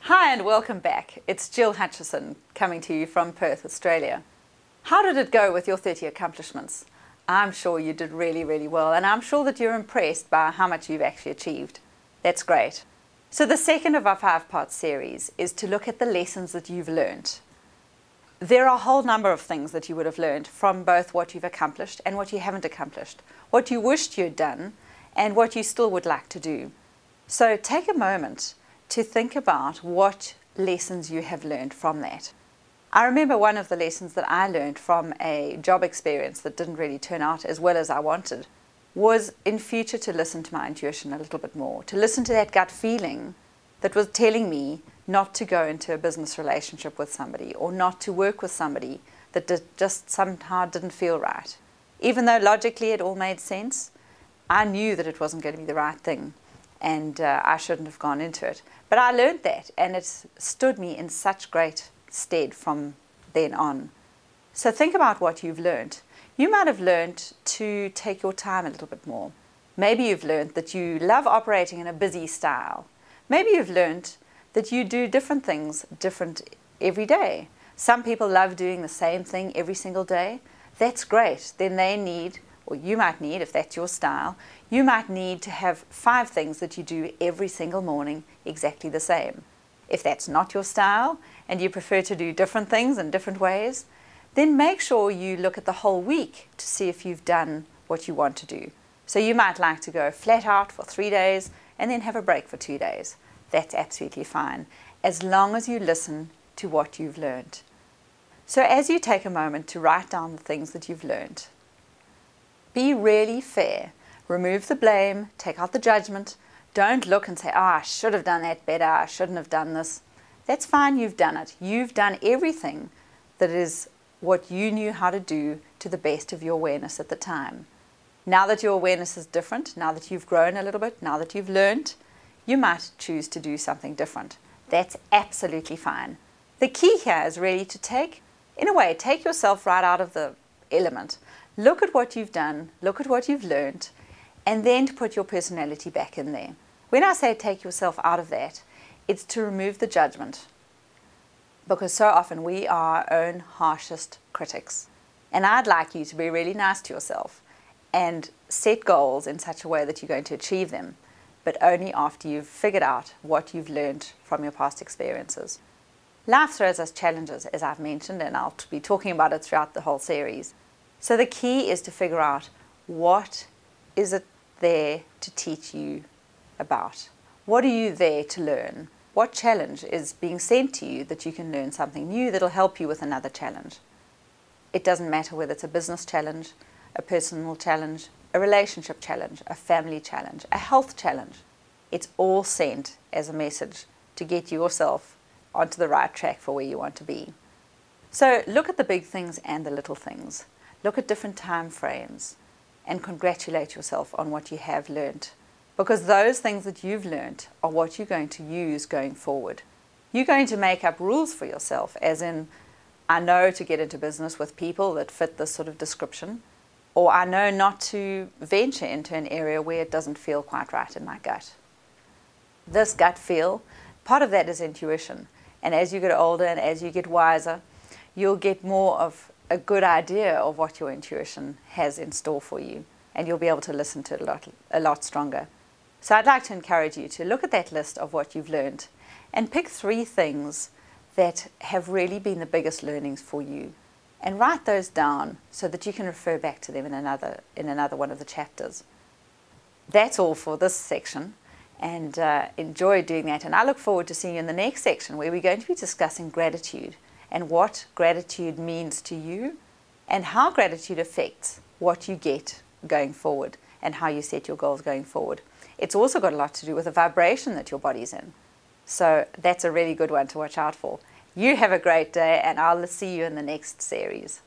Hi and welcome back. It's Jill Hutchison coming to you from Perth, Australia. How did it go with your 30 accomplishments? I'm sure you did really well, and I'm sure that you're impressed by how much you've actually achieved. That's great. So the second of our 5-part series is to look at the lessons that you've learned. There are a whole number of things that you would have learned from both what you've accomplished and what you haven't accomplished, what you wished you'd done and what you still would like to do. So take a moment to think about what lessons you have learned from that. I remember one of the lessons that I learned from a job experience that didn't really turn out as well as I wanted was in future to listen to my intuition a little bit more, to listen to that gut feeling that was telling me not to go into a business relationship with somebody or not to work with somebody that just somehow didn't feel right. Even though logically it all made sense, I knew that it wasn't going to be the right thing and I shouldn't have gone into it. But I learned that, and it stood me in such great stead from then on. So think about what you've learned. You might have learned to take your time a little bit more. Maybe you've learned that you love operating in a busy style. Maybe you've learned that you do different things different every day. Some people love doing the same thing every single day. That's great. Then they need, or you might need, if that's your style, you might need to have 5 things that you do every single morning exactly the same. If that's not your style and you prefer to do different things in different ways, then make sure you look at the whole week to see if you've done what you want to do. So you might like to go flat out for 3 days and then have a break for 2 days. That's absolutely fine, as long as you listen to what you've learned. So as you take a moment to write down the things that you've learned, be really fair. Remove the blame, take out the judgment. Don't look and say, I should have done that better, I shouldn't have done this. That's fine, you've done it. You've done everything that is what you knew how to do to the best of your awareness at the time. Now that your awareness is different, now that you've grown a little bit, now that you've learned, you might choose to do something different. That's absolutely fine. The key here is really to take yourself right out of the element. Look at what you've done, look at what you've learned, and then to put your personality back in there. When I say take yourself out of that, it's to remove the judgment. Because so often we are our own harshest critics. And I'd like you to be really nice to yourself and set goals in such a way that you're going to achieve them, but only after you've figured out what you've learned from your past experiences. Life throws us challenges, as I've mentioned, and I'll be talking about it throughout the whole series. So the key is to figure out what is it there to teach you about. What are you there to learn? What challenge is being sent to you that you can learn something new that'll help you with another challenge? It doesn't matter whether it's a business challenge, a personal challenge, a relationship challenge, a family challenge, a health challenge. It's all sent as a message to get yourself onto the right track for where you want to be. So look at the big things and the little things. Look at different time frames and congratulate yourself on what you have learned. Because those things that you've learned are what you're going to use going forward. You're going to make up rules for yourself, as in, I know to get into business with people that fit this sort of description, or I know not to venture into an area where it doesn't feel quite right in my gut. This gut feel, part of that is intuition. And as you get older and as you get wiser, you'll get more of a good idea of what your intuition has in store for you, and you'll be able to listen to it a lot stronger. So I'd like to encourage you to look at that list of what you've learned and pick 3 things that have really been the biggest learnings for you, and write those down so that you can refer back to them in another one of the chapters. That's all for this section, and enjoy doing that, and I look forward to seeing you in the next section, where we're going to be discussing gratitude and what gratitude means to you and how gratitude affects what you get going forward and how you set your goals going forward. It's also got a lot to do with the vibration that your body's in. So that's a really good one to watch out for. You have a great day, and I'll see you in the next series.